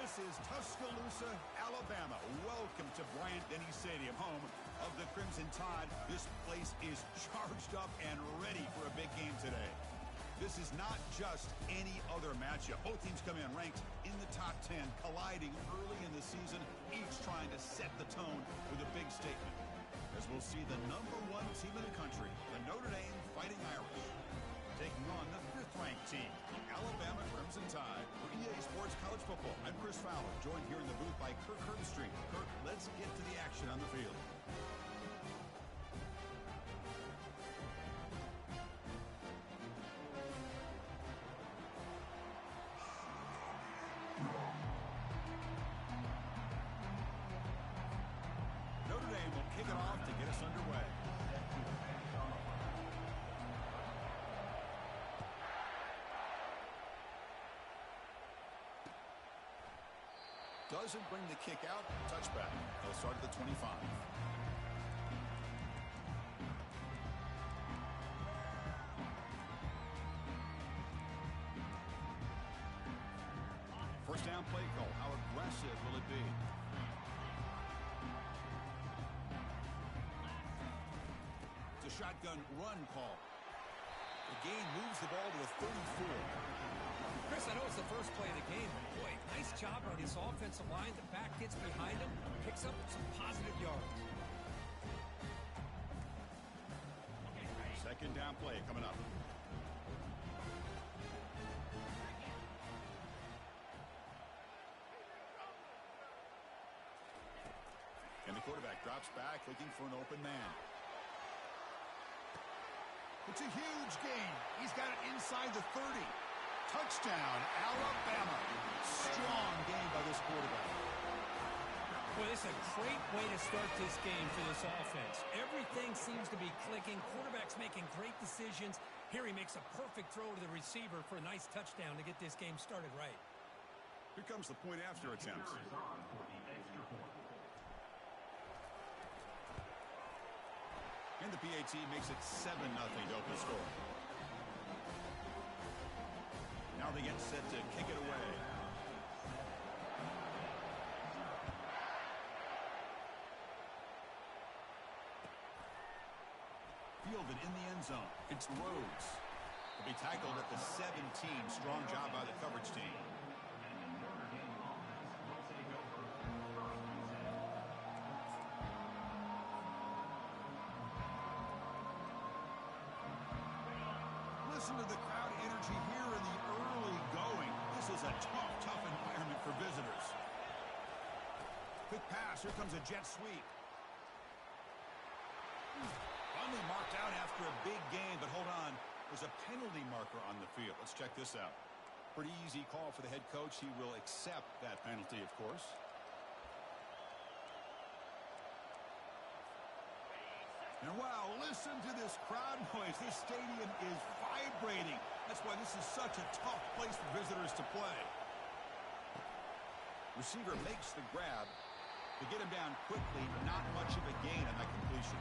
This is Tuscaloosa, Alabama. Welcome to Bryant-Denny Stadium, home of the Crimson Tide. This place is charged up and ready for a big game today. This is not just any other matchup. Both teams come in ranked in the top 10, colliding early in the season, each trying to set the tone with a big statement. As we'll see the #1 team in the country, the Notre Dame Fighting Irish, taking on the 5th-ranked team, the Alabama Crimson Tide. For EA Sports College Football, I'm Chris Fowler, joined here in the booth by Kirk Herbstreit. Kirk, let's get to the action on the field. Notre Dame will kick it off to get us underway. Doesn't bring the kick out. Touchback. They'll start at the 25. First down play call. How aggressive will it be? It's a shotgun run call. The gain moves the ball to the 34. Chris, I know it's the first play of the game, but boy, nice job on this offensive line. The back gets behind him, picks up some positive yards. Second down play coming up. And the quarterback drops back, looking for an open man. It's a huge gain. He's got it inside the 30. Touchdown, Alabama. Strong game by this quarterback. Well, this is a great way to start this game for this offense. Everything seems to be clicking. Quarterback's making great decisions. Here he makes a perfect throw to the receiver for a nice touchdown to get this game started right. Here comes the point after attempt. And the PAT makes it 7-0 to open the score. Now they get set to kick it away. Fielded in the end zone. It's Rhodes. He'll be tackled at the 17. Strong job by the coverage team. Listen to the crowd energy here in the early going. This is a tough environment for visitors. Quick pass. Here comes a jet sweep. Finally marked out after a big gain, but hold on. There's a penalty marker on the field. Let's check this out. Pretty easy call for the head coach. He will accept that penalty, of course. And wow, listen to this crowd noise. This stadium is vibrating. That's why this is such a tough place for visitors to play. Receiver makes the grab to get him down quickly. Not much of a gain on that completion.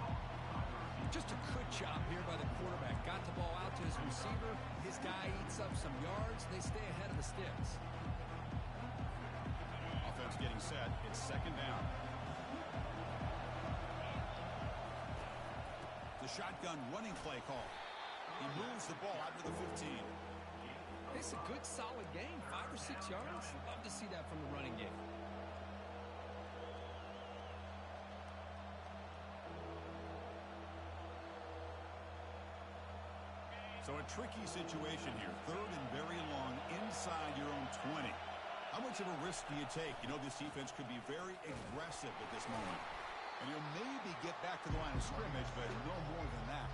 Just a good job here by the quarterback. Got the ball out to his receiver. His guy eats up some yards. They stay ahead of the sticks. Offense getting set. It's second down. The shotgun running play call. He moves the ball out to the 15. It's a good, solid game. 5 or 6 yards. Love to see that from the running game. So a tricky situation here. Third and very long inside your own 20. How much of a risk do you take? You know this defense could be very aggressive at this moment. And you'll maybe get back to the line of scrimmage, but no more than that.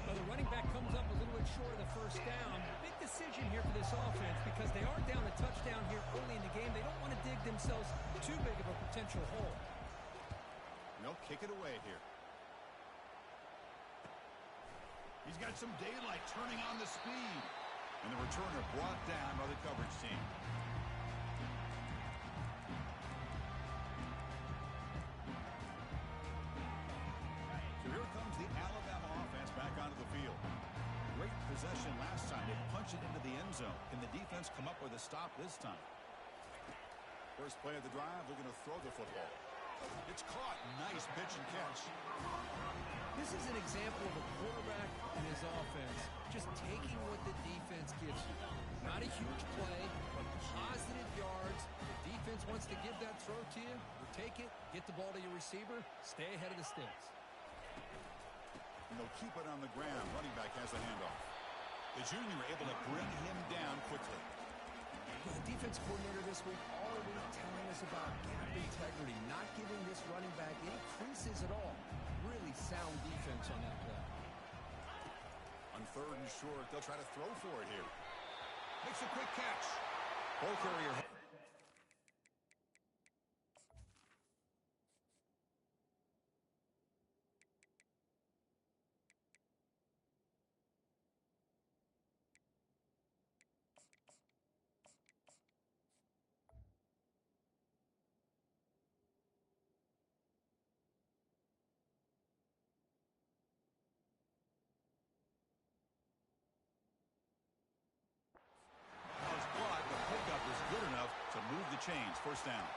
Well, the running back comes up a little bit short of the first down. Big decision here for this offense because they are down a touchdown here early in the game. They don't want to dig themselves too big of a potential hole. And they'll kick it away here. He's got some daylight turning on the speed. And the returner brought down by the coverage team. So here comes the Alabama offense back onto the field. Great possession last time. They punch it into the end zone. Can the defense come up with a stop this time? First play of the drive, they're going to throw the football. It's caught. Nice pitch and catch. This is an example of a quarterback and his offense just taking what the defense gives you. Not a huge play, but positive yards. The defense wants to give that throw to you. You take it, get the ball to your receiver, stay ahead of the sticks. And they'll keep it on the ground. Running back has the handoff. The junior able to bring him down quickly. The defense coordinator this week all week telling us about gap integrity, not giving this running back any creases at all. Really sound defense on that play. On third and short, they'll try to throw for it here. Makes a quick catch. Ball carrier. Chains, first down.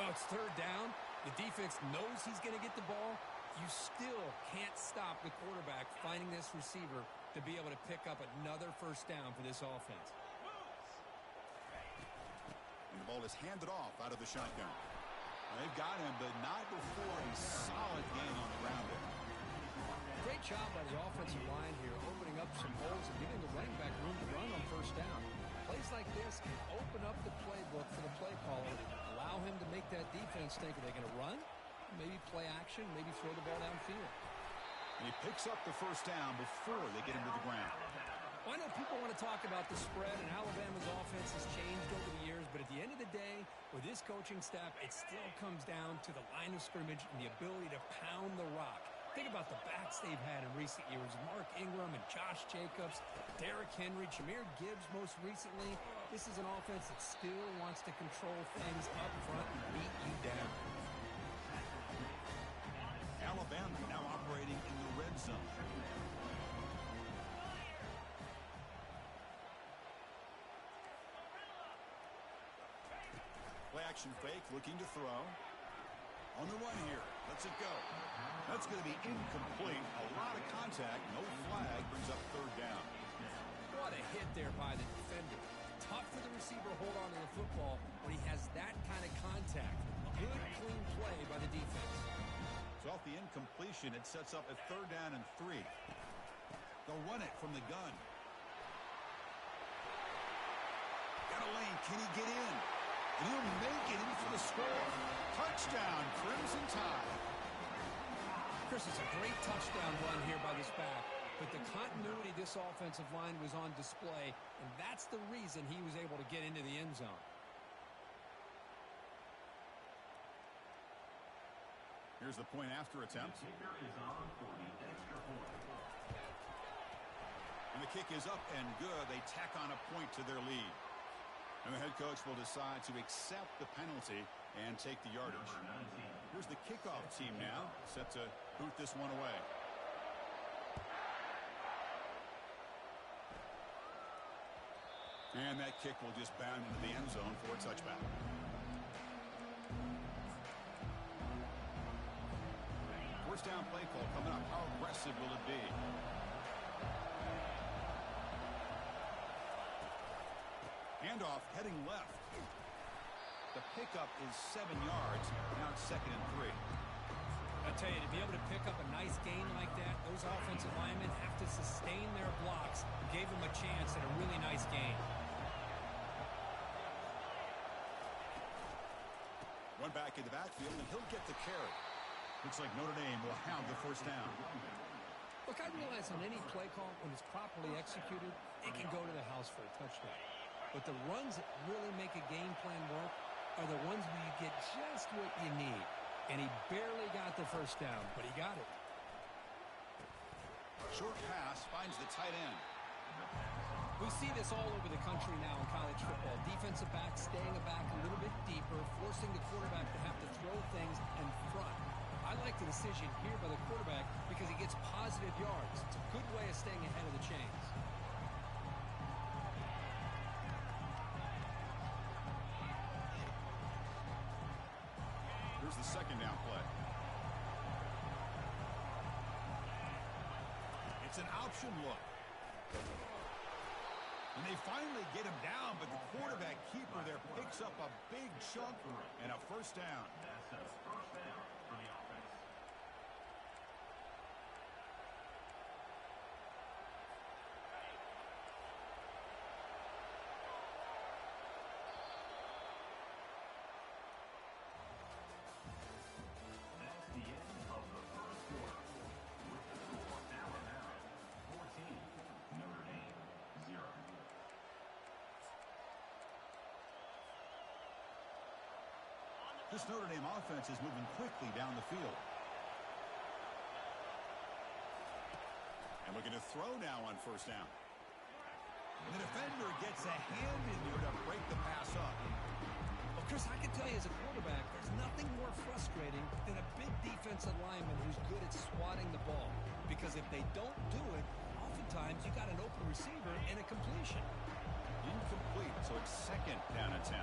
Well, it's third down. The defense knows he's going to get the ball. You still can't stop the quarterback finding this receiver to be able to pick up another first down for this offense. And the ball is handed off out of the shotgun. Well, they've got him, but not before a solid gain on the ground there. Great job by the offensive line here, opening up some holes and giving the running back room to run on first down. Plays like this can open up the playbook for the play caller, allow him to make that defense think, are they going to run? Maybe play action, maybe throw the ball downfield. And he picks up the first down before they get him to the ground. Well, I know people want to talk about the spread, and Alabama's offense has changed over the years, but at the end of the day, with this coaching staff, it still comes down to the line of scrimmage and the ability to pound the rock. Think about the backs they've had in recent years. Mark Ingram and Josh Jacobs, Derrick Henry, Jahmyr Gibbs most recently. This is an offense that still wants to control things up front and beat you down. Alabama now operating in the red zone. Play action fake, looking to throw. On the run here. Lets it go. That's going to be incomplete. A lot of contact. No flag. Brings up third down. What a hit there by the defender. Tough for the receiver to hold on to the football when he has that kind of contact. Good, clean play by the defense. So off the incompletion, it sets up a third down and 3. They'll run it from the gun. Got a lane. Can he get in? And he'll make it in for the score. Touchdown, Crimson Tide. Chris, it's a great touchdown run here by this back, but the continuity of this offensive line was on display, and that's the reason he was able to get into the end zone. Here's the point after attempt. And the kick is up and good. They tack on a point to their lead. And the head coach will decide to accept the penalty and take the yardage. Here's the kickoff team now, set to boot this one away. And that kick will just bound into the end zone for a touchback. First down play call coming up. How aggressive will it be? Handoff heading left. The pickup is 7 yards. Now it's 2nd and 3. I'll tell you, to be able to pick up a nice gain like that, those offensive linemen have to sustain their blocks. Gave them a chance at a really nice gain. Run back in the backfield, and he'll get the carry. Looks like Notre Dame will have the first down. Look, I realize on any play call, when it's properly executed, it can go to the house for a touchdown. But the runs that really make a game plan work are the ones where you get just what you need. And he barely got the first down, but he got it. Short pass finds the tight end. We see this all over the country now in college football. Defensive backs staying back a little bit deeper, forcing the quarterback to have to throw things in front. I like the decision here by the quarterback because he gets positive yards. It's a good way of staying ahead of the chains. It's an option look. And they finally get him down, but the quarterback keeper there picks up a big chunk and a first down. That's a first down for the offense. That's the end of the first quarter. With the score Alabama 14, Notre Dame 0. This Notre Dame offense is moving quickly down the field. And looking to throw now on first down. The defender gets a hand in there to break the pass up. Well, Chris, I can tell you as a quarterback, there's nothing more frustrating than a big defensive lineman who's good at swatting the ball. Because if they don't do it, oftentimes you got an open receiver and a completion. Incomplete, so it's second down and 10.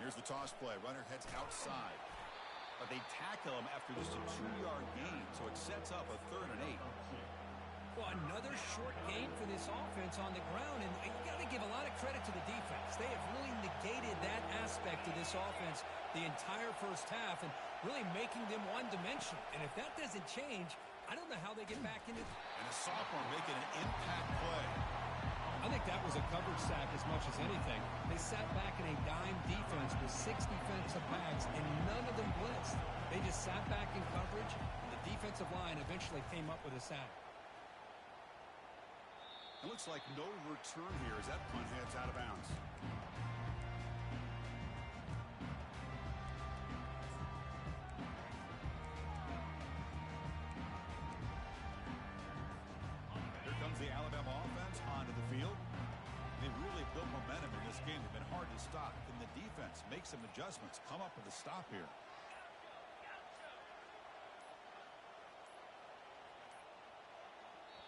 Here's the toss play. Runner heads outside. But they tackle him after just a 2-yard gain, so it sets up a 3rd and 8. Well, another short game for this offense on the ground, and you got to give a lot of credit to the defense. They have really negated that aspect of this offense the entire first half and really making them one-dimensional. And if that doesn't change, I don't know how they get back into it. And a sophomore making an impact play. I think that was a coverage sack as much as anything. They sat back in a dime defense with 6 defensive backs, and none of them blitzed. They just sat back in coverage, and the defensive line eventually came up with a sack. It looks like no return here as that punt heads out of bounds. Here comes the Alabama offense onto the field. They've really built momentum in this game. They've been hard to stop. Can the defense make some adjustments, come up with a stop here?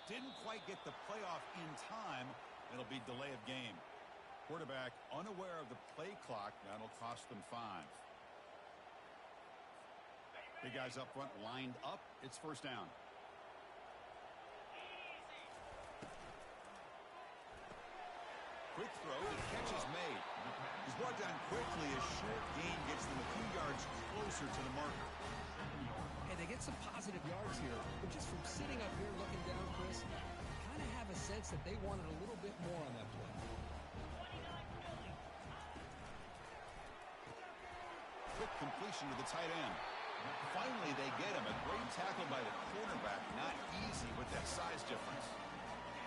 Didn't quite get the playoff in time. It'll be delay of game. Quarterback unaware of the play clock. That'll cost them 5. Big guys up front lined up. It's first down. Quick throw. The catch is made. He's brought down quickly. A short gain gets them a few yards closer to the marker. Hey, they get some positive yards here, but just from sitting up here looking down, Chris, kind of have a sense that they wanted a little bit more on that play. Quick completion to the tight end. Finally, they get him. A great tackle by the cornerback. Not easy with that size difference.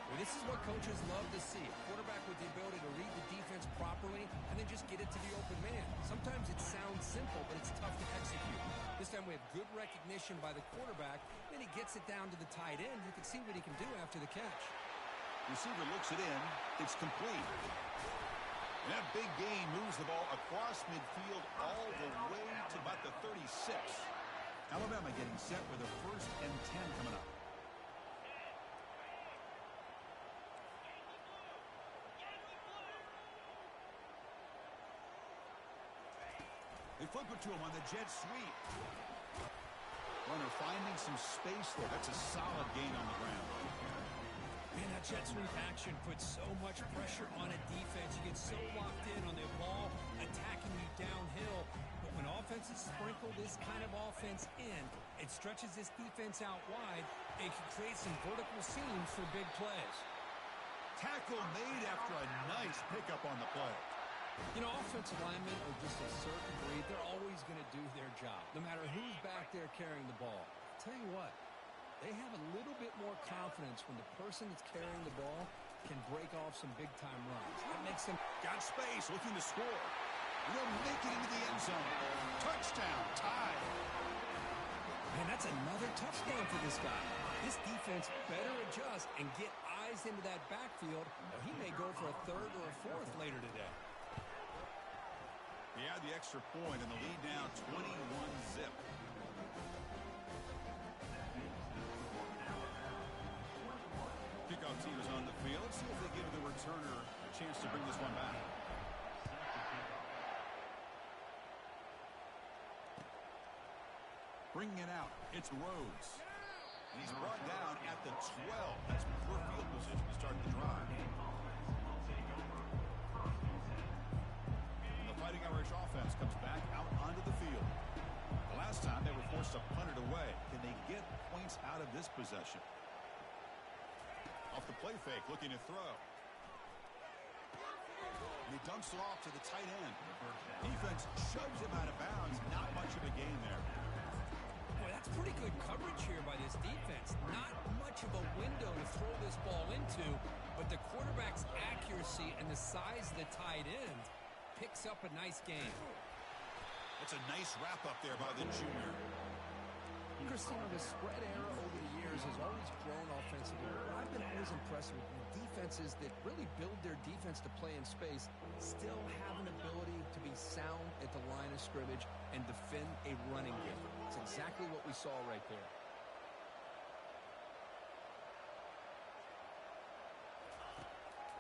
Well, this is what coaches love to see. A quarterback with the ability to read the defense properly and then just get it to the open man. Sometimes it sounds simple, but it's tough to execute. This time we have good recognition by the quarterback. Then he gets it down to the tight end. You can see what he can do after the catch. Receiver looks it in. It's complete. And that big gain moves the ball across midfield all the way to about the 36. Alabama getting set with a 1st and 10 coming up. They flip it to him on the jet sweep. Runner finding some space there. That's a solid gain on the ground. Man, that jet sweep action puts so much pressure on a defense. You get so locked in on the ball attacking you downhill. But when offenses sprinkle this kind of offense in, it stretches this defense out wide. It can create some vertical seams for big plays. Tackle made after a nice pickup on the play. You know, offensive linemen are just a certain breed. They're always going to do their job, no matter who's back there carrying the ball. I'll tell you what, they have a little bit more confidence when the person that's carrying the ball can break off some big-time runs. That makes them... Got space, looking to score. And they'll make it into the end zone. Touchdown, tied. Man, that's another touchdown for this guy. This defense better adjust and get eyes into that backfield, or he may go for a 3rd or a 4th later today. He had the extra point, and the lead now 21-zip. Kickoff team is on the field. Let's see if they give the returner a chance to bring this one back. Bringing it out, it's Rhodes. And he's brought down at the 12. That's poor field position to start the drive. And the Fighting Irish offense comes back out onto the field. The last time they were forced to punt it away. Can they get points out of this possession? Off the play fake, looking to throw. And he dumps it off to the tight end. Defense shoves him out of bounds. Not much of a gain there. Boy, that's pretty good coverage here by this defense. Not much of a window to throw this ball into, but the quarterback's accuracy and the size of the tight end picks up a nice game. It's a nice wrap-up there by the junior. Christina, the spread era over the years has always grown offensively. But I've been always impressed with defenses that really build their defense to play in space, still have an ability to be sound at the line of scrimmage and defend a running game. It's exactly what we saw right there.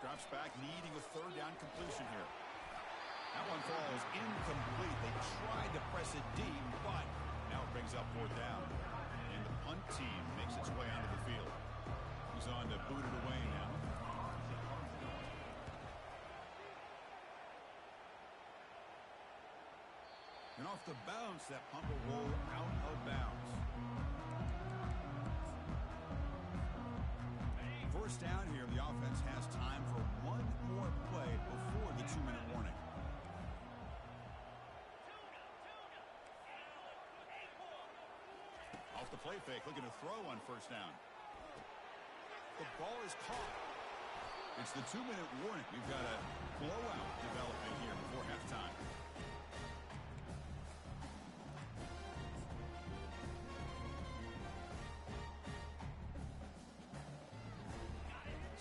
Drops back, needing a third down completion here. That one falls incomplete. They tried to press it deep, but now it brings up fourth down. And the punt team makes its way onto the field. He's on to boot it away now. And off the bounce, that punt will roll out of bounds. First down here, the offense has time for one more play before the 2-minute warning. Off the play fake, looking to throw on first down. The ball is caught. It's the 2-minute warning. We've got a blowout developing here before halftime.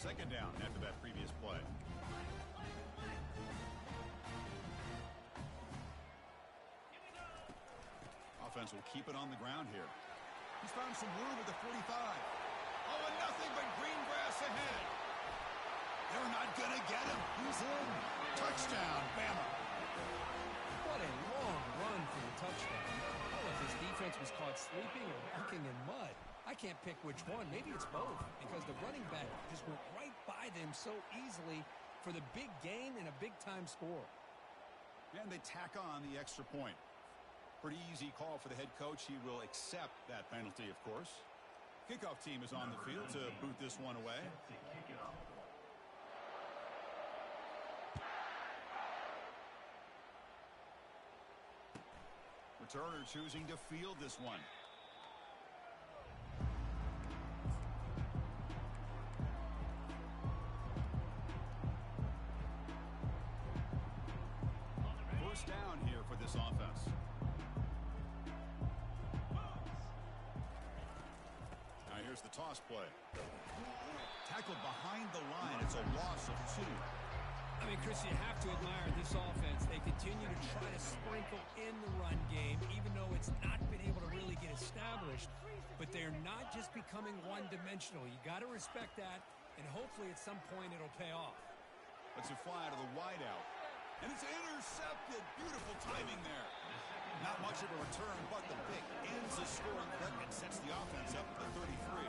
Second down after that previous play. Offense will keep it on the ground here. He's found some room at the 45. Oh, and nothing but green grass ahead. They're not going to get him. He's in. Touchdown, Bama. What a long run for the touchdown. I don't know if his defense was caught sleeping or walking in mud. I can't pick which one. Maybe it's both, because the running back just went right by them so easily for the big gain and a big-time score. And they tack on the extra point. Pretty easy call for the head coach. He will accept that penalty, of course. Kickoff team is on the field to boot this one away. Returner choosing to field this one. First down here for this offense. Now here's the toss play. Tackled behind the line. It's a loss of 2. I mean, Chris, you have to admire this offense. They continue to try to sprinkle in the run game, even though it's not been able to really get established. But they're not just becoming one-dimensional. You got to respect that, and hopefully at some point it'll pay off. Let's it fly to the wideout. And it's intercepted. Beautiful timing there. Not much of a return, but the pick ends the scoring threat and sets the offense up to the 33.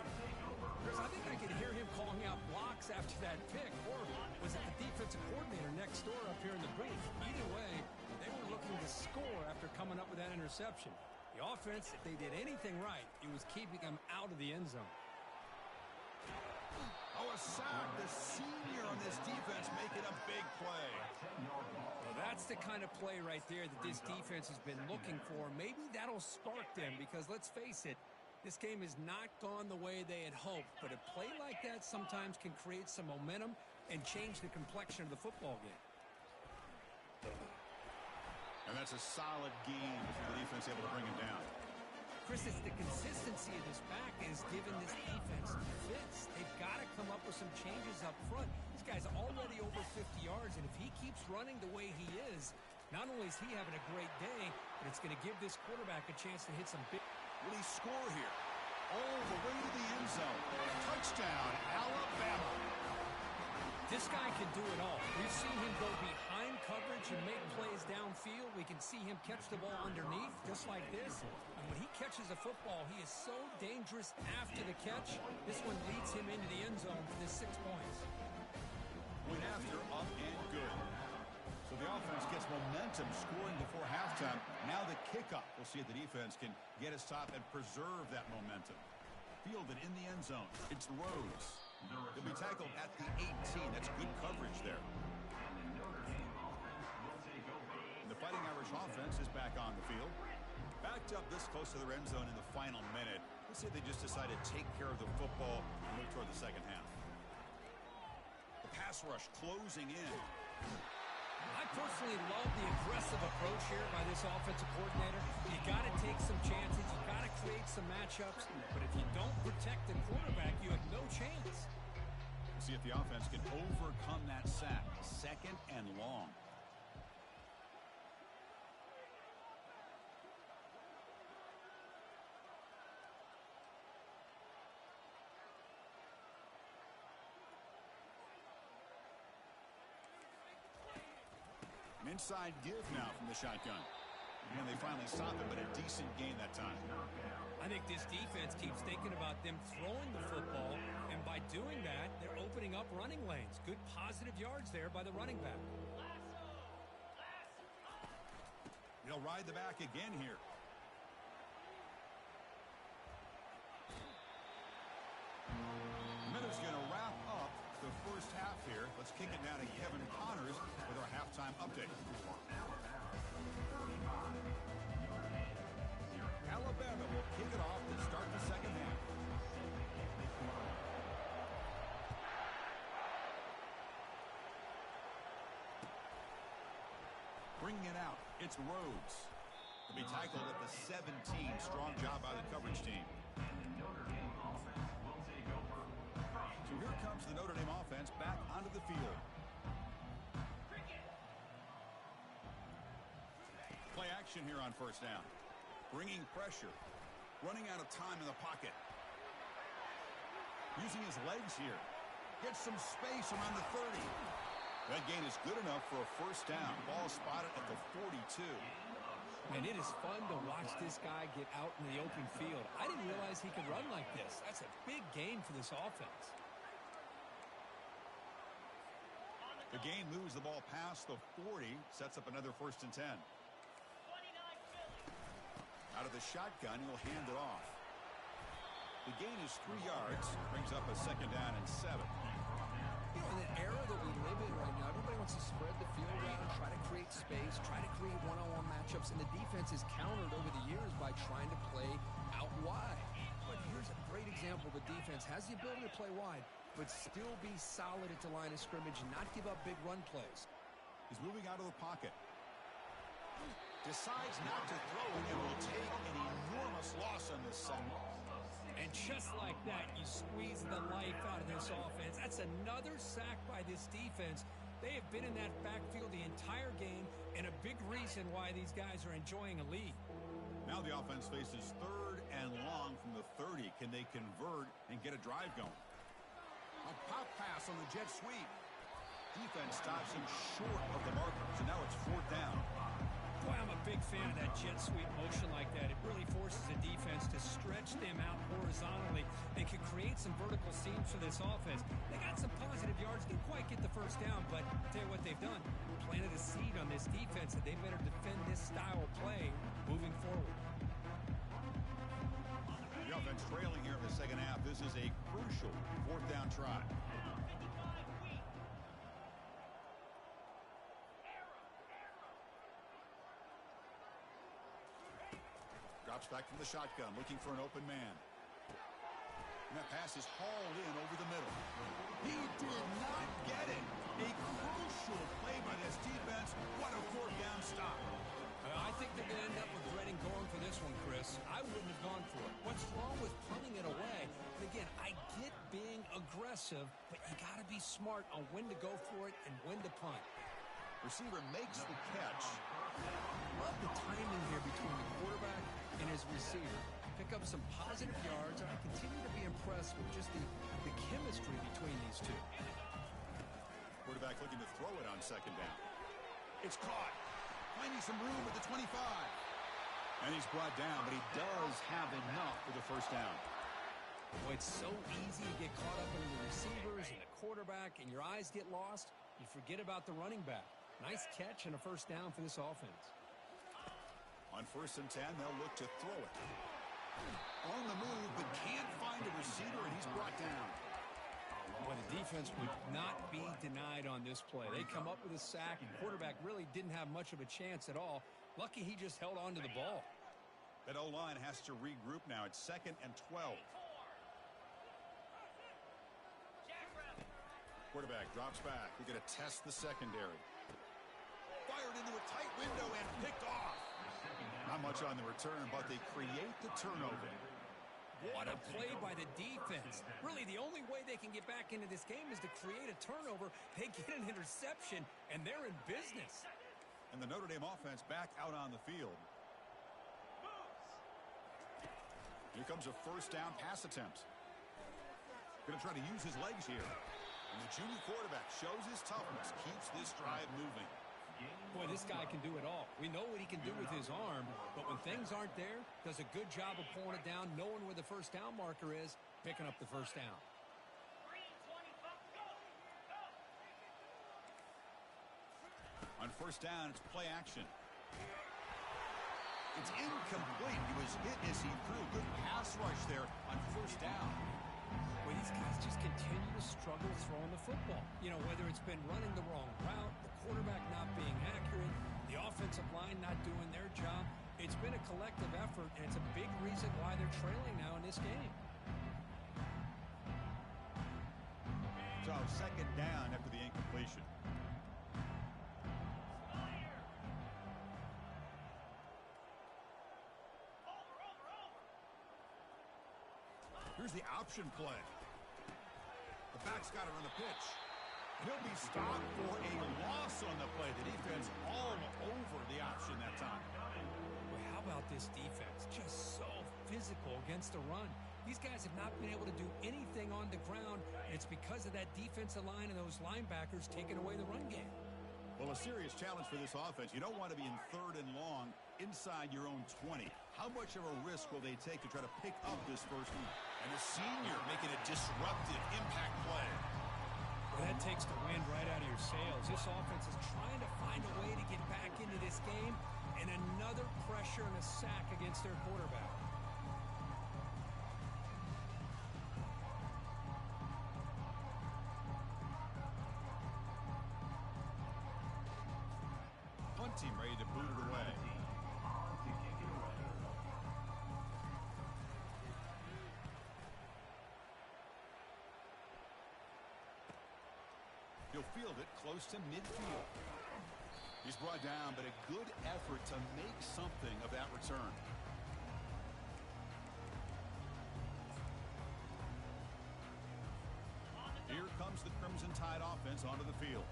Chris, I think I could hear him calling out blocks after that pick, or was it the defensive coordinator next door up here in the booth? Either way, they were looking to score after coming up with that interception. The offense, if they did anything right, it was keeping them out of the end zone. Oh, a sack. The senior on this defense making a big play. Well, that's the kind of play right there that this defense has been looking for. Maybe that'll spark them, because let's face it, this game has not gone the way they had hoped, but a play like that sometimes can create some momentum and change the complexion of the football game. And that's a solid game before the defense able to bring him down. Chris, it's the consistency of this back that has given this defense fits. They've got to come up with some changes up front. This guy's already over 50 yards, and if he keeps running the way he is, not only is he having a great day, but it's going to give this quarterback a chance to hit some big... Will he score here? All the way to the end zone. Touchdown, Alabama. This guy can do it all. We've seen him go behind coverage and make plays downfield. We can see him catch the ball underneath, just like this. And when he catches a football, he is so dangerous after the catch. This one leads him into the end zone for the 6 points. Point after, up and good. So the offense gets momentum scoring before halftime. Now the kickoff. We'll see if the defense can get a stop and preserve that momentum. Fielded in the end zone. It's Rhodes. He'll be tackled at the 18. That's good coverage there. The Fighting Irish offense is back on the field. Backed up this close to the end zone in the final minute. Let's see if they just decide to take care of the football and move toward the second half. The pass rush closing in. I personally love the aggressive approach here by this offensive coordinator. You got to take some chances. You got to create some matchups. But if you don't protect the quarterback, you have no chance. We'll see if the offense can overcome that sack. Second and long. Inside give now from the shotgun. And they finally stop it, but a decent gain that time. I think this defense keeps thinking about them throwing the football, and by doing that, they're opening up running lanes. Good positive yards there by the running back. He'll ride the back again here. Miller's going to wrap up the first half here. Let's kick it now to Kevin Connors with our halftime update. Alabama will kick it off to start the second half. Bringing it out, it's Rhodes. He'll be tackled at the 17. Strong job by the coverage team. So here comes the Notre Dame offense back onto the field. Play action here on first down. Bringing pressure. Running out of time in the pocket. Using his legs here. Gets some space around the 30. That gain is good enough for a first down. Ball spotted at the 42. And it is fun to watch this guy get out in the open field. I didn't realize he could run like this. That's a big gain for this offense. The gain moves the ball past the 40, sets up another first and 10. Out of the shotgun, he'll hand it off. The gain is 3 yards, brings up a second down and 7. You know, in the era that we live in right now, everybody wants to spread the field around, try to create space, try to create one-on-one matchups, and the defense is countered over the years by trying to play out wide. But here's a great example. The defense has the ability to play wide, but still be solid at the line of scrimmage and not give up big run plays. He's moving out of the pocket. Decides not to throw it and will take an enormous loss on this segment. And just like that, you squeeze the life out of this offense. That's another sack by this defense. They have been in that backfield the entire game, and a big reason why these guys are enjoying a lead. Now the offense faces third and long from the 30. Can they convert and get a drive going? A pop pass on the jet sweep. Defense stops him short of the markers, and now it's fourth down. Boy, I'm a big fan of that jet sweep motion like that. It really forces the defense to stretch them out horizontally and can create some vertical seams for this offense. They got some positive yards, didn't quite get the first down, but I'll tell you what they've done. Planted a seed on this defense, and they better defend this style of play moving forward. The offense trailing here in the second half. This is a crucial fourth down try. Drops back from the shotgun, looking for an open man. And that pass is hauled in over the middle. He did not get it. A crucial play by this defense. What a fourth down stop. I think they're going to end up regretting going for this one, Chris. I wouldn't have gone for it. What's wrong with punting it away? And again, I get being aggressive, but you got to be smart on when to go for it and when to punt. Receiver makes the catch. Love the timing here between the quarterback and his receiver. Pick up some positive yards, and I continue to be impressed with just the chemistry between these two. Quarterback looking to throw it on second down. It's caught. finding some room at the 25. And he's brought down, but he does have enough for the first down. Boy, it's so easy to get caught up in the receivers and the quarterback, and your eyes get lost. You forget about the running back. Nice catch and a first down for this offense. On 1st and 10, they'll look to throw it. On the move, but can't find a receiver, and he's brought down. Well, the defense would not be denied on this play. They come up with a sack, and quarterback really didn't have much of a chance at all. Lucky he just held on to the ball. That O-line has to regroup now. It's 2nd and 12. Quarterback drops back. We're going to test the secondary. Fired into a tight window and picked off. Not much on the return, but they create the turnover. What a play by the defense. Really, the only way they can get back into this game is to create a turnover. They get an interception, and they're in business. And the Notre Dame offense back out on the field. Here comes a first down pass attempt. Going to try to use his legs here. And the junior quarterback shows his toughness, keeps this drive moving. Boy, this guy can do it all. We know what he can do with his arm, but when things aren't there, does a good job of pulling it down, knowing where the first down marker is, picking up the first down. On first down, it's play action. It's incomplete. He was hit as he threw. Good pass rush there on first down. Well, these guys just continue to struggle throwing the football. You know, whether it's been running the wrong route, the quarterback not being accurate, the offensive line not doing their job. It's been a collective effort, and it's a big reason why they're trailing now in this game. So 2nd down after the incompletion. Here's the option play. The back's got it on the pitch. He'll be stopped for a loss on the play. The defense all over the option that time. Well, how about this defense? Just so physical against the run. These guys have not been able to do anything on the ground, and it's because of that defensive line and those linebackers taking away the run game. Well, a serious challenge for this offense. You don't want to be in 3rd and long inside your own 20. How much of a risk will they take to try to pick up this first one? And the senior making a disruptive impact play. Well, that takes the wind right out of your sails. This offense is trying to find a way to get back into this game, and another pressure and a sack against their quarterback. Punt team ready to boot it away. He'll field it close to midfield. He's brought down, but a good effort to make something of that return. Here comes the Crimson Tide offense onto the field.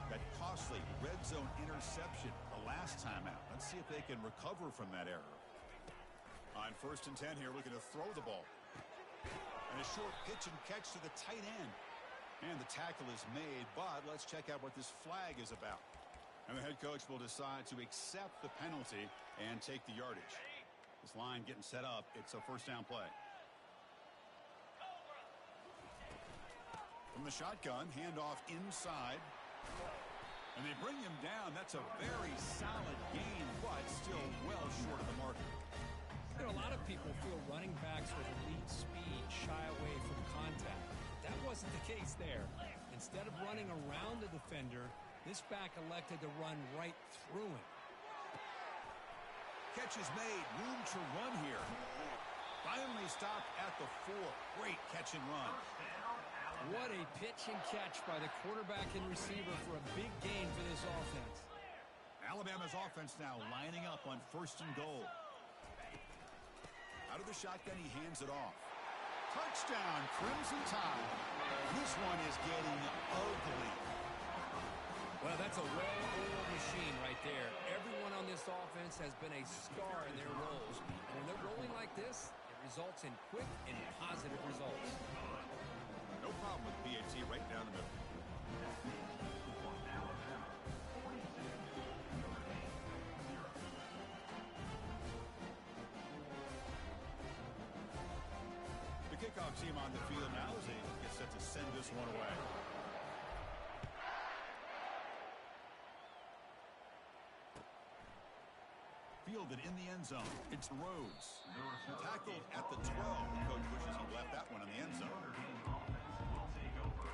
That costly red zone interception the last time out. Let's see if they can recover from that error. On 1st and 10 here, looking to throw the ball. And a short pitch and catch to the tight end. And the tackle is made, but let's check out what this flag is about. And the head coach will decide to accept the penalty and take the yardage. This line getting set up. It's a first down play. From the shotgun, handoff inside. And they bring him down. That's a very solid gain, but still well short of the marker. You know, a lot of people feel running backs with elite speed shy away from contact. That wasn't the case there. Instead of running around the defender, this back elected to run right through him. Catch is made. Room to run here. Finally stopped at the 4. Great catch and run. What a pitch and catch by the quarterback and receiver for a big gain for this offense. Alabama's offense now lining up on 1st and goal. Out of the shotgun, he hands it off. Touchdown, Crimson Tide. This one is getting ugly. Well, that's a well-oiled machine right there. Everyone on this offense has been a star in their roles. And when they're rolling like this, it results in quick and positive results. No problem with BAT right down the middle. kickoff team on the field now as they get set to send this one away. Fielded in the end zone. It's Rhodes. Tackled at the 12. The coach wishes he left that one in the end zone. Notre Dame offense will take over.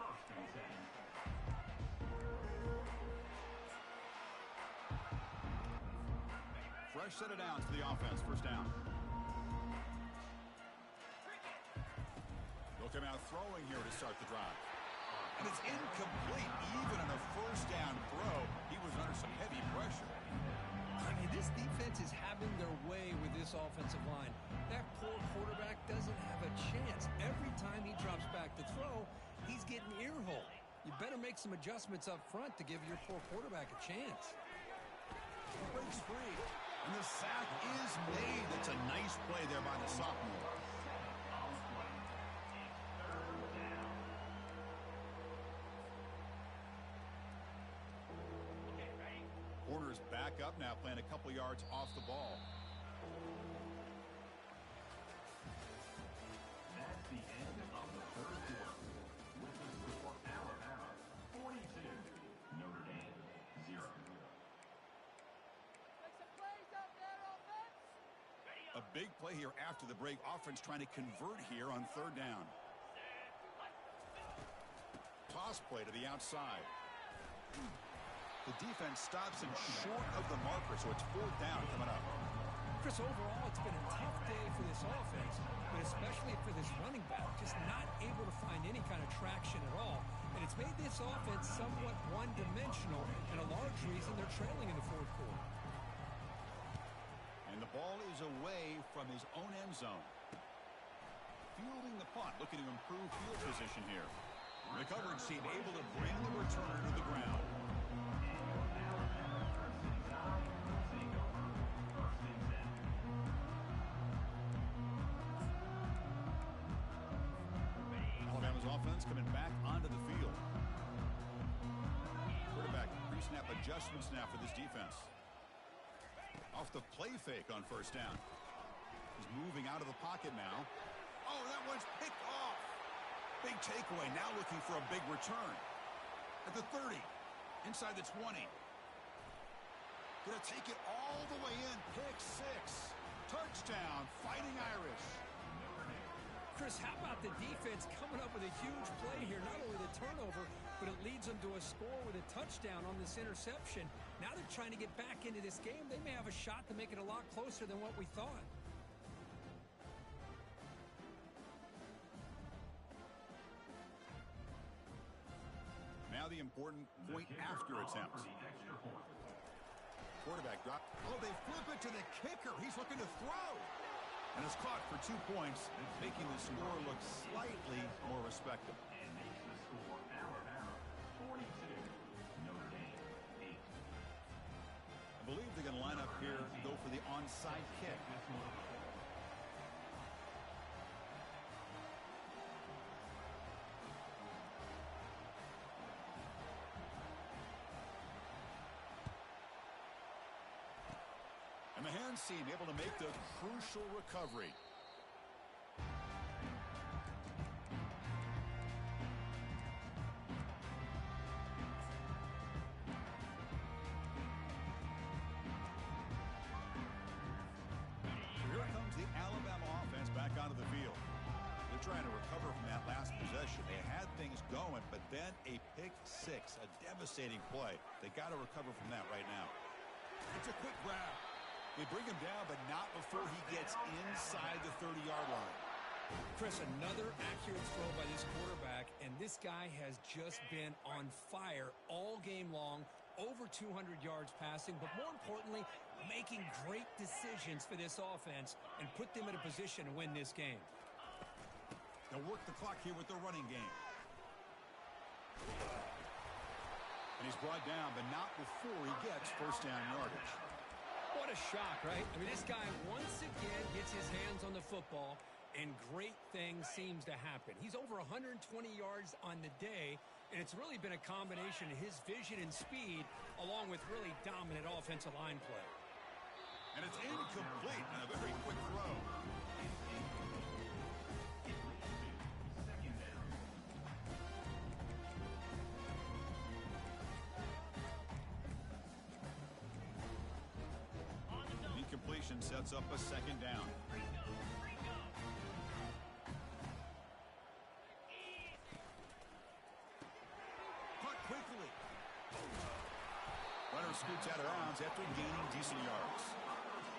1st and 10. Fresh set of downs to the offense. 1st down. They'll come out throwing here to start the drive. And it's incomplete. Even on a 1st down throw, he was under some heavy pressure. I mean, this defense is having their way with this offensive line. That poor quarterback doesn't have a chance. Every time he drops back to throw, he's getting earholed. You better make some adjustments up front to give your poor quarterback a chance. Breaks free. And the sack is made. That's a nice play there by the sophomore. Corner's back up now, playing a couple yards off the ball. That's the end of the 3rd quarter. With the score, Alabama 42, Notre Dame 0. A big play here after the break. Offense trying to convert here on 3rd down. Toss play to the outside. The defense stops him short of the marker, so it's 4th down coming up. Chris, overall, it's been a tough day for this offense, but especially for this running back, just not able to find any kind of traction at all. And it's made this offense somewhat one-dimensional, and a large reason they're trailing in the 4th quarter. And the ball is away from his own end zone. Fielding the punt, looking to improve field position here. The coverage team able to bring the returner to the ground. Alabama's offense coming back onto the field. Quarterback pre-snap adjustments now for this defense. Off the play fake on 1st down. He's moving out of the pocket now. Oh, that one's picked off. Big takeaway. Now looking for a big return. At the 30. Inside the 20. Gonna take it all the way in. Pick 6. Touchdown. Fighting Irish. Chris, how about the defense coming up with a huge play here? Not only the turnover, but it leads them to a score with a touchdown on this interception. Now they're trying to get back into this game. They may have a shot to make it a lot closer than what we thought. Now the important point after attempt. Quarterback drop. Oh, they flip it to the kicker. He's looking to throw. And it's caught for 2 points, making the score look slightly more respectable. And makes the score Alabama 42, Notre Dame 8. I believe they're going to line up here, go for the onside kick. And the hands team able to make the crucial recovery. Here comes the Alabama offense back onto the field. They're trying to recover from that last possession. They had things going, but then a pick 6, a devastating play. They got to recover from that right now. It's a quick grab. They bring him down, but not before he gets inside the 30-yard line. Chris, another accurate throw by this quarterback, and this guy has just been on fire all game long, over 200 yards passing, but more importantly, making great decisions for this offense and put them in a position to win this game. They'll work the clock here with the running game. And he's brought down, but not before he gets 1st down yardage. What a shock, right? I mean, this guy once again gets his hands on the football, and great things seems to happen. He's over 120 yards on the day, and it's really been a combination of his vision and speed along with really dominant offensive line play. And it's incomplete on a very quick throw. and sets up a second down. Caught quickly. Runner scoots out of bounds after gaining decent yards.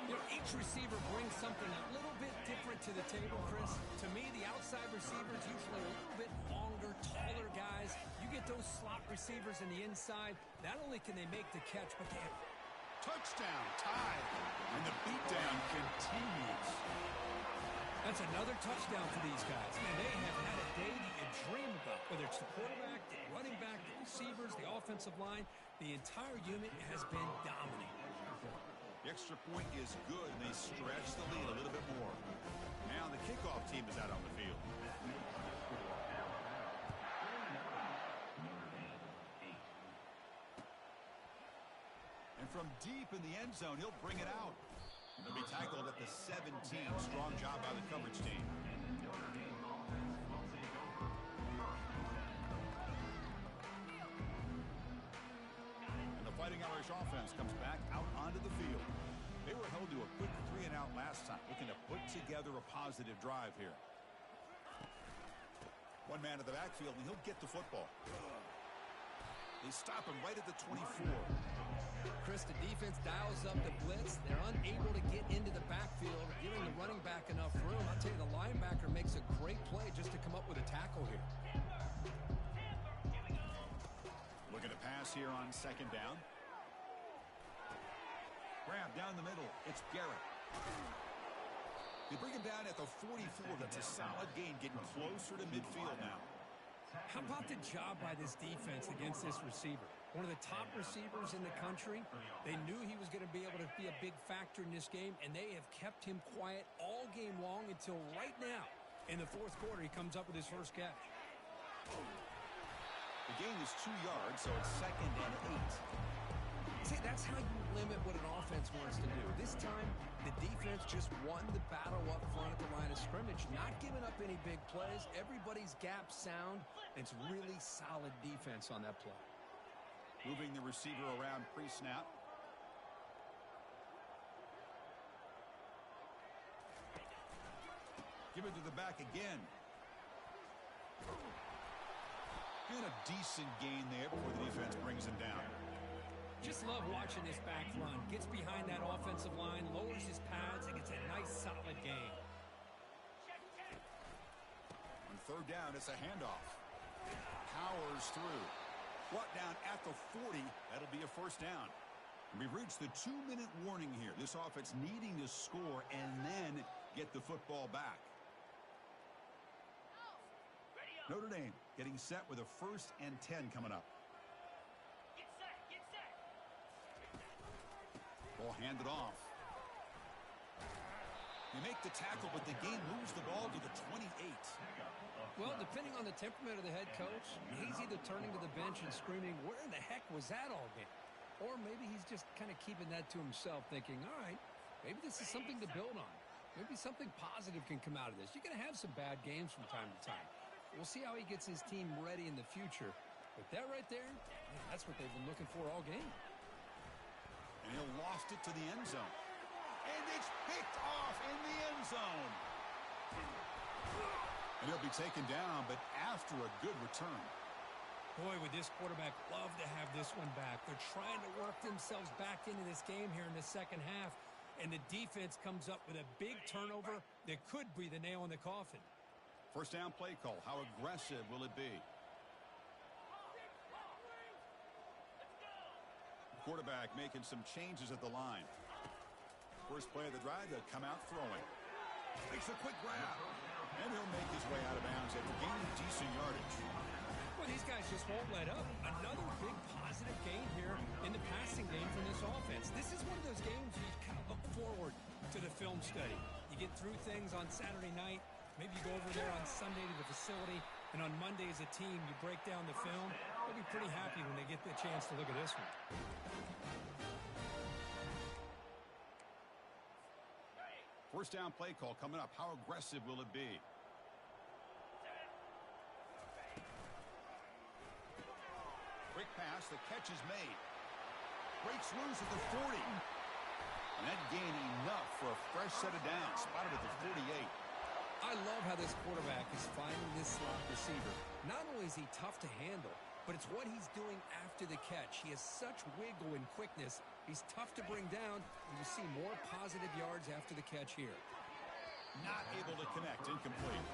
You know, each receiver brings something a little bit different to the table, Chris. To me, the outside receivers usually a little bit longer, taller guys. You get those slot receivers in the inside. Not only can they make the catch, but they have... Touchdown, tied, and the beatdown continues. That's another touchdown for these guys. Man, they have had a day that you dream about, whether it's the quarterback, the running back, the receivers, the offensive line. The entire unit has been dominant. The extra point is good, and they stretch the lead a little bit more. Now the kickoff team is out on the field. And from deep in the end zone, he'll bring it out. He'll be tackled at the 17. Strong job by the coverage team. And the Fighting Irish offense comes back out onto the field. They were held to a quick 3-and-out last time, looking to put together a positive drive here. One man in the backfield, and he'll get the football. They stop him right at the 24. Chris, the defense dials up the blitz. They're unable to get into the backfield, giving the running back enough room. I'll tell you, the linebacker makes a great play just to come up with a tackle here. Looking to pass here on second down. Grab down the middle. It's Garrett. They bring him down at the 44. That's a solid gain, getting closer to midfield now. How about the job by this defense against this receiver? One of the top receivers in the country. They knew he was going to be able to be a big factor in this game, and they have kept him quiet all game long until right now. In the fourth quarter, he comes up with his first catch. The gain is 2 yards, so it's 2nd and 8. See, that's how you limit what an offense wants to do. This time, the defense just won the battle up front at the line of scrimmage, not giving up any big plays. Everybody's gap sound. It's really solid defense on that play. Moving the receiver around pre-snap. Give it to the back again. And a decent gain there before the defense brings him down. Just love watching this back run. Gets behind that offensive line, lowers his pads, and gets a nice, solid gain. On third down, it's a handoff. Powers through. Brought down at the 40. That'll be a first down. We've reached the 2-minute warning here. This offense needing to score and then get the football back. Notre Dame getting set with a 1st and 10 coming up. Ball handed off. They make the tackle, but the game moves the ball to the 28. Well, depending on the temperament of the head coach, he's either turning to the bench and screaming, where in the heck was that all game? Or maybe he's just kind of keeping that to himself, thinking, all right, maybe this is something to build on. Maybe something positive can come out of this. You're going to have some bad games from time to time. We'll see how he gets his team ready in the future. But that right there, man, that's what they've been looking for all game. And he'll loft it to the end zone. And it's picked off in the end zone. And he'll be taken down, but after a good return. Boy, would this quarterback love to have this one back. They're trying to work themselves back into this game here in the second half. And the defense comes up with a big turnover that could be the nail in the coffin. First down play call. How aggressive will it be? Quarterback making some changes at the line. First play of the drive, they'll come out throwing. Makes a quick grab. And he'll make his way out of bounds after gaining decent yardage. Well, these guys just won't let up. Another big positive gain here in the passing game from this offense. This is one of those games you kind of look forward to the film study. You get through things on Saturday night. Maybe you go over there on Sunday to the facility. And on Monday as a team, you break down the film. They'll be pretty happy when they get the chance to look at this one. First down play call coming up. How aggressive will it be? Quick pass. The catch is made. Breaks loose at the 40. A And that gained enough for a fresh set of downs, spotted at the 48. I love how this quarterback is finding this slot receiver. Not only is he tough to handle, but it's what he's doing after the catch. He has such wiggle and quickness. He's tough to bring down, and you see more positive yards after the catch here. Not able to connect, incomplete.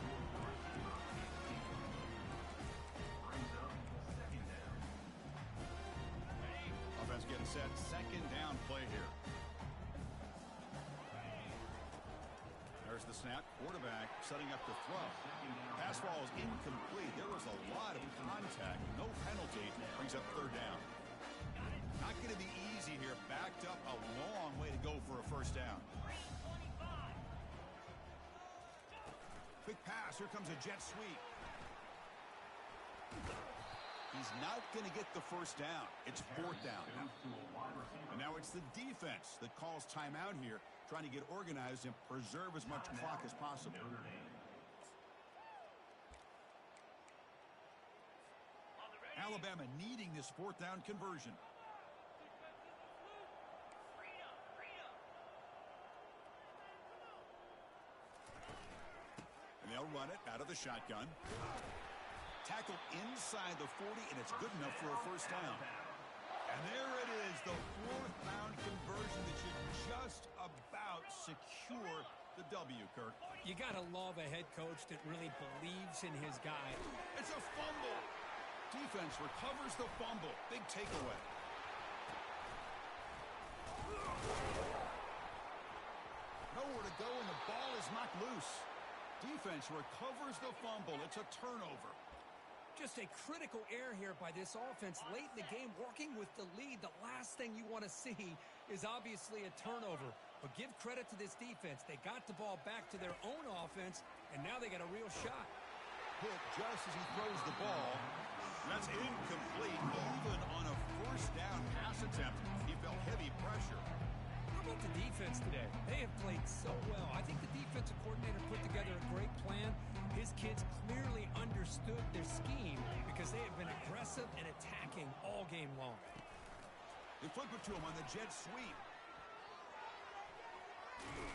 Offense getting set, second down play here. There's the snap, quarterback setting up to throw. Pass ball is incomplete. There was a lot of contact, no penalty, brings up third down. Not going to be easy here, backed up a long way to go for a first down. Quick pass, here comes a jet sweep. He's not going to get the first down. It's fourth down. And now it's the defense that calls timeout here, trying to get organized and preserve as much clock as possible. Alabama needing this fourth down conversion. And they'll run it out of the shotgun. Tackle inside the 40, and it's good enough for a first down. And there it is, the fourth down conversion that should just about secure the W, Kirk. You got to love a head coach that really believes in his guy. It's a fumble. Defense recovers the fumble. Big takeaway. Nowhere to go, and the ball is knocked loose. Defense recovers the fumble. It's a turnover. Just a critical error here by this offense late in the game, working with the lead. The last thing you want to see is obviously a turnover. But give credit to this defense. They got the ball back to their own offense, and now they got a real shot. Hit just as he throws the ball. That's incomplete. Even on a first down pass attempt, he felt heavy pressure. How about the defense today? They have played so well. I think the defensive coordinator put together a great plan. His kids clearly understood their scheme because they have been aggressive and attacking all game long. They flip it to him on the jet sweep.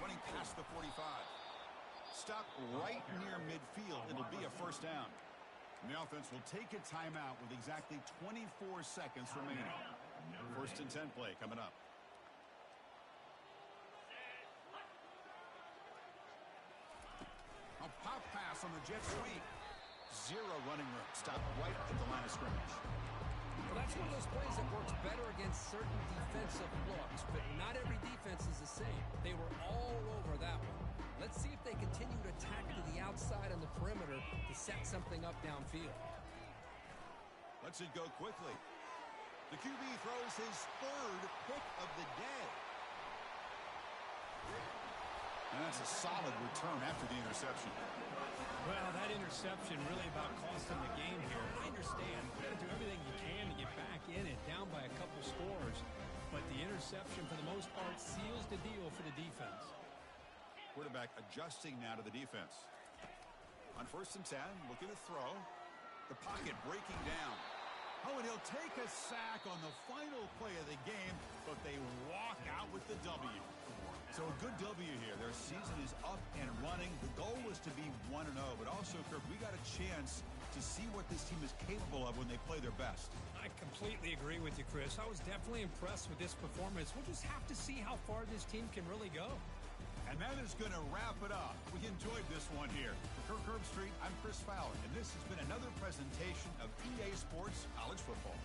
Running past the 45. Stop right near midfield. It'll be a first down. And the offense will take a timeout with exactly 24 seconds remaining. First and 10 play coming up. A pop pass on the jet sweep. Zero running room. Stop right at the line of scrimmage. Well, that's one of those plays that works better against certain defensive looks, but not every defense is the same. They were all over that one. Let's see if they continue to attack to the outside on the perimeter to set something up downfield. Lets it go quickly. The QB throws his third pick of the day. And that's a solid return after the interception. Well, that interception really about cost them the game here. I understand. You got to do everything you can to get back in it, down by a couple scores. But the interception, for the most part, seals the deal for the defense. Quarterback adjusting now to the defense. On first and 10, looking to throw. The pocket breaking down. Oh, and he'll take a sack on the final play of the game, but they walk out with the W. So a good W here. Their season is up and running. The goal was to be 1-0, but also, Kirk, we got a chance to see what this team is capable of when they play their best. I completely agree with you, Chris. I was definitely impressed with this performance. We'll just have to see how far this team can really go. And that is going to wrap it up. We enjoyed this one here. For Kirk Herbstreit, I'm Chris Fowler, and this has been another presentation of EA Sports College Football.